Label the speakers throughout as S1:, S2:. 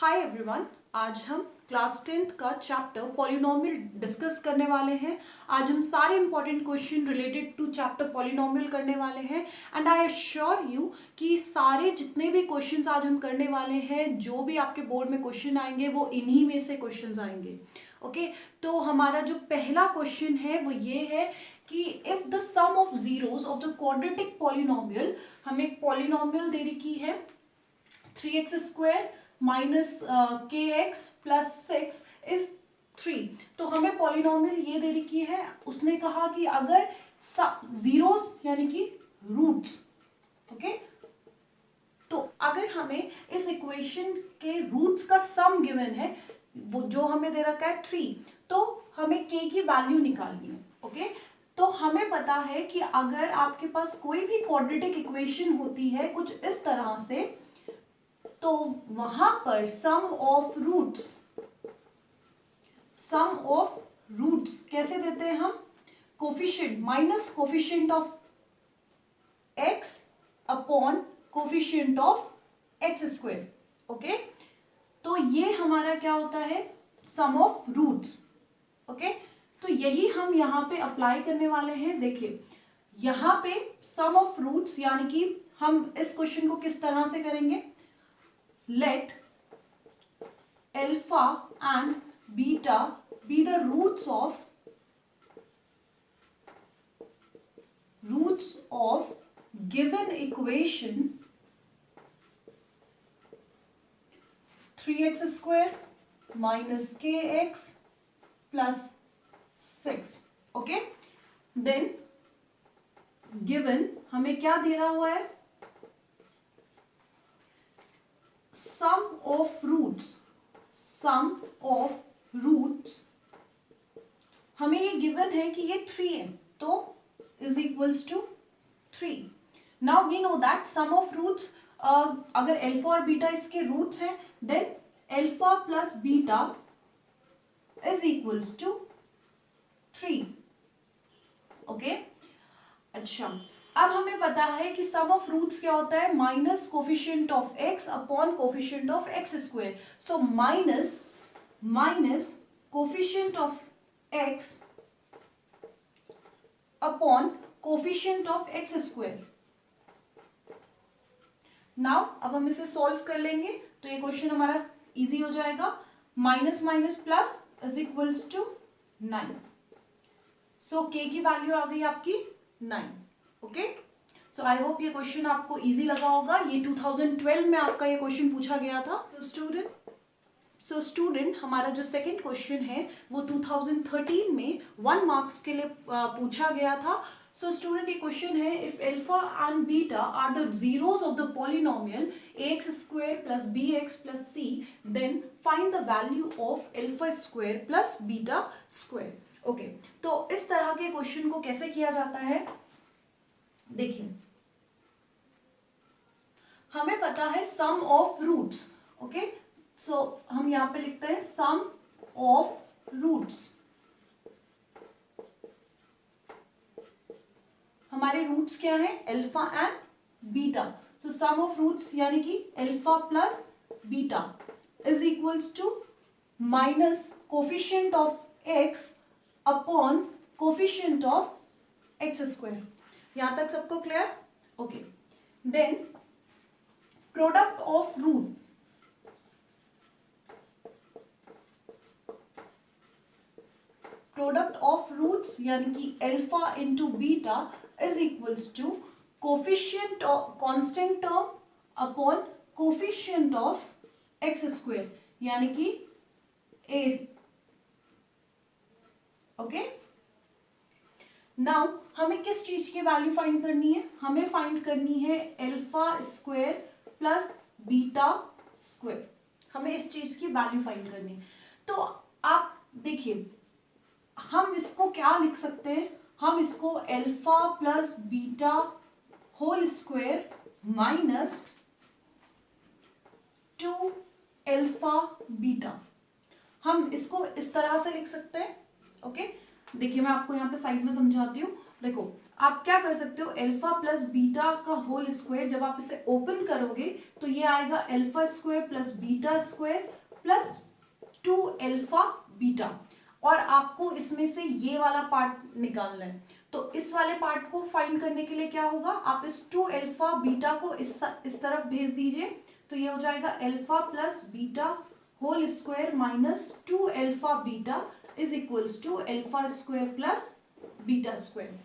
S1: Hi everyone, आज हम class 10th का चैप्टर पॉलिनोमियल डिस्कस करने वाले हैं। आज हम सारे important question related to chapter polynomial करने वाले हैं एंड आई एश्योर यू कि सारे जितने भी क्वेश्चंस आज हम करने वाले हैं, जो भी आपके बोर्ड में क्वेश्चन आएंगे वो इन्हीं में से क्वेश्चंस आएंगे। ओके, तो हमारा जो पहला क्वेश्चन है वो ये है कि if the sum of zeros of the quadratic polynomial, हमें एक पॉलिनोमियल दे रखी है 3x² माइनस के एक्स प्लस 6 इज 3। तो हमें पॉलिनोमियल ये दे रखी है, उसने कहा कि अगर जीरोस यानी कि रूट्स, ओके, तो अगर हमें इस इक्वेशन के रूट्स का सम गिवन है, वो जो हमें दे रखा है 3, तो हमें k की वैल्यू निकालनी है। ओके, तो हमें पता है कि अगर आपके पास कोई भी क्वाड्रेटिक इक्वेशन होती है कुछ इस तरह से, तो वहां पर सम ऑफ रूट्स कैसे देते हैं हम? Coefficient minus coefficient of x upon coefficient of x²। Okay, तो ये हमारा क्या होता है? Sum of roots. ओके, तो यही हम यहां पे अप्लाई करने वाले हैं। देखिए यहां पे सम ऑफ रूट्स यानी कि हम इस क्वेश्चन को किस तरह से करेंगे? Let alpha and beta be the roots of given equation 3x² minus kx plus 6। Okay, then given हमें क्या दे रहा हुआ है? सम ऑफ रूट्स हमें ये गिवन है कि ये 3 है, तो is equals to 3। Now we know that sum of roots, अगर अल्फा और बीटा इसके रूट्स हैं, then alpha plus beta is equals to 3। Okay, अच्छा, अब हमें पता है कि सम ऑफ रूट्स क्या होता है? Minus coefficient of x upon coefficient of x²। So minus coefficient of x upon coefficient of x²। Now अब हम इसे सॉल्व कर लेंगे तो ये क्वेश्चन हमारा इजी हो जाएगा। Minus minus plus is equals to 9। So k की वैल्यू आ गई आपकी 9। ओके, सो आई होप ये क्वेश्चन आपको इजी लगा होगा। ये 2012 में आपका ये क्वेश्चन पूछा गया था। सो स्टूडेंट हमारा जो सेकंड क्वेश्चन है वो 2013 में 1 मार्क्स के लिए पूछा गया था। सो स्टूडेंट ये क्वेश्चन है, if alpha and beta are the zeros of the polynomial ax² plus bx plus c, then find the value of alpha plus beta. Okay, तो इस तरह के क्वेश्चन को कैसे किया जाता है? देखिए हमें पता है sum of roots. Okay, so हम यहां पे लिखते हैं सम ऑफ रूट्स। हमारे रूट्स क्या है? Alpha and beta. So sum of roots यानी कि alpha plus beta is equals to minus coefficient of x upon coefficient of x²। यहां तक सबको clear? Okay, then product of roots यानी कि alpha into beta is equals to coefficient of constant term upon coefficient of x² यानी कि a। Okay, now हमें किस चीज की वैल्यू फाइंड करनी है? हमें फाइंड करनी है अल्फा² प्लस बीटा²। हमें इस चीज की वैल्यू फाइंड करनी है। तो आप देखिए हम इसको क्या लिख सकते हैं? हम इसको alpha plus beta whole square minus 2 alpha beta, हम इसको इस तरह से लिख सकते हैं। ओके, देखिए मैं आपको यहाँ पे साइड में समझाती हूँ। देखो आप क्या कर सकते हो, अल्फा प्लस बीटा का होल स्क्वायर जब आप इसे ओपन करोगे तो ये आएगा alpha square plus beta square plus 2 alpha beta, और आपको इसमें से ये वाला पार्ट निकालना है। तो इस वाले पार्ट को फाइंड करने के लिए क्या होगा, आप इस 2 अल्फा बीटा को इस तरफ भेज दीजिए, तो ये हो जाएगा alpha plus beta whole square minus 2 alpha beta is equals to alpha square plus beta square.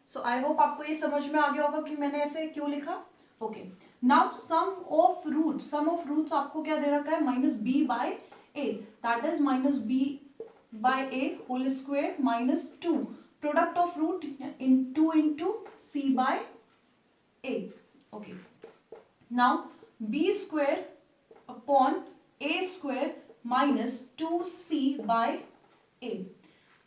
S1: So I hope आपको ये समझ में आ गया होगा कि मैंने ऐसे क्यों लिखा। Okay, now sum of roots आपको क्या दे रखा है, minus b by a, that is minus b by a whole square minus 2 product of root in 2 into c by a. Okay, now b square upon a square minus 2c by a.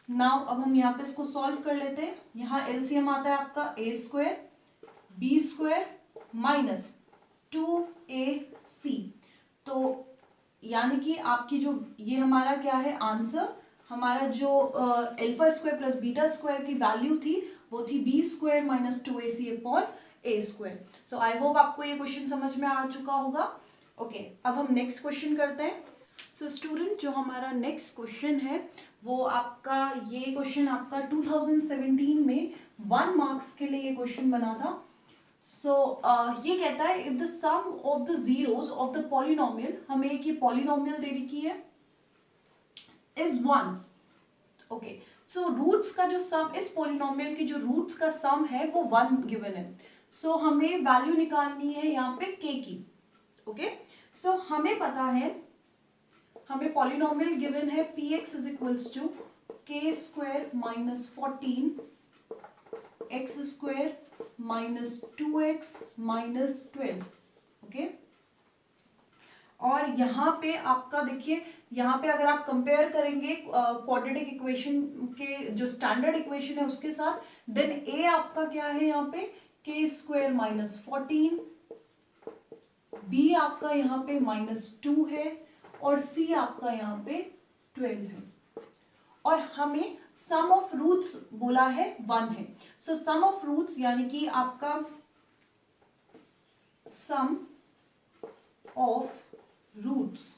S1: Now अब हम यहाँ पे इसको solve कर लेते हैं। यहाँ LCM आता है आपका A square B square minus 2ac, तो यानी कि आपकी जो ये हमारा क्या है आंसर, हमारा जो alpha square plus beta square की वैल्यू थी वो थी b square minus 2ac upon a square. So I hope आपको ये क्वेश्चन समझ में आ चुका होगा। ओके, अब हम नेक्स्ट क्वेश्चन करते हैं। सो स्टूडेंट, जो हमारा नेक्स्ट क्वेश्चन है वो आपका, ये क्वेश्चन आपका 2017 में 1 मार्क्स के लिए ये क्वेश्चन बना था। सो ये कहता है if the sum of the zeros of the polynomial, हमें एक ये पॉलिनोमियल दे रखी है, इज 1। ओके, सो रूट्स का जो सम, इस पॉलिनोमियल की जो रूट्स का सम है वो 1 गिवन है। सो हमें वैल्यू निकालनी है यहाँ पे k की। ओके, सो हमें पता है, हमें पॉलिनोमियल गिवन है px is equals to k square minus 14 x square minus 2x minus 12। ओके, और यहाँ पे आपका देखिए, यहाँ पे अगर आप कंपेयर करेंगे क्वाड्रेटिक इक्वेशन के जो स्टैंडर्ड इक्वेशन है उसके साथ, देन a आपका क्या है यहाँ पे k स्क्वायर माइनस 14, b आपका यहाँ पे माइनस 2 है और c आपका यहाँ पे 12 है, और हमें सम ऑफ रूट्स बोला है 1 है। सो सम ऑफ रूट्स यानी कि आपका sum of roots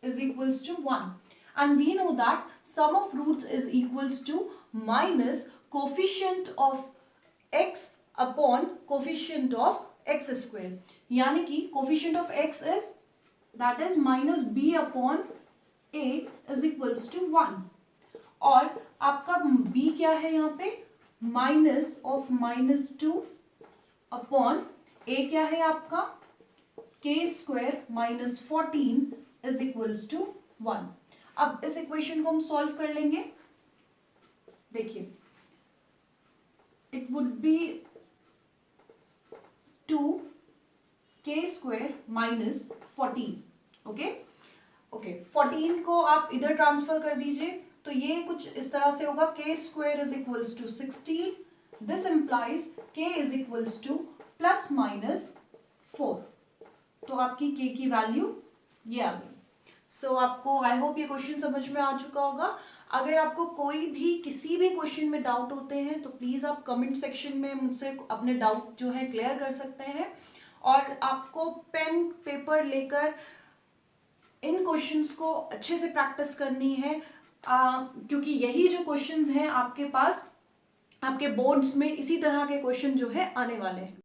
S1: is equals to 1, and we know that sum of roots is equals to minus coefficient of x upon coefficient of x square, यानी कि coefficient of x is that is minus b upon a is equals to 1, और आपका b क्या है यहाँ पे minus of minus 2 upon a क्या है आपका k square minus 14 is equals to 1। अब इस इक्वेशन को हम सॉल्व कर लेंगे। देखिए, it would be 2k square minus 14। Okay, 14 को आप इधर ट्रांसफर कर दीजिए, तो ये कुछ इस तरह से होगा k square is equals to 16, this implies k is equals to plus minus 4, तो आपकी k की वैल्यू ये आ गई। सो आपको आई होप ये क्वेश्चन समझ में आ चुका होगा। अगर आपको कोई भी किसी भी क्वेश्चन में डाउट होते हैं तो प्लीज़ आप कमेंट सेक्शन में मुझसे अपने डाउट जो है क्लियर कर सकते हैं, और आपको पेन पेपर लेकर इन क्वेश्चंस को अच्छे से प्रैक्टिस करनी है, क्योंकि यही जो क्वेश्चंस हैं आपके पास आपके बोर्ड्स में इसी तरह के क्वेश्चन जो है आने वाले हैं।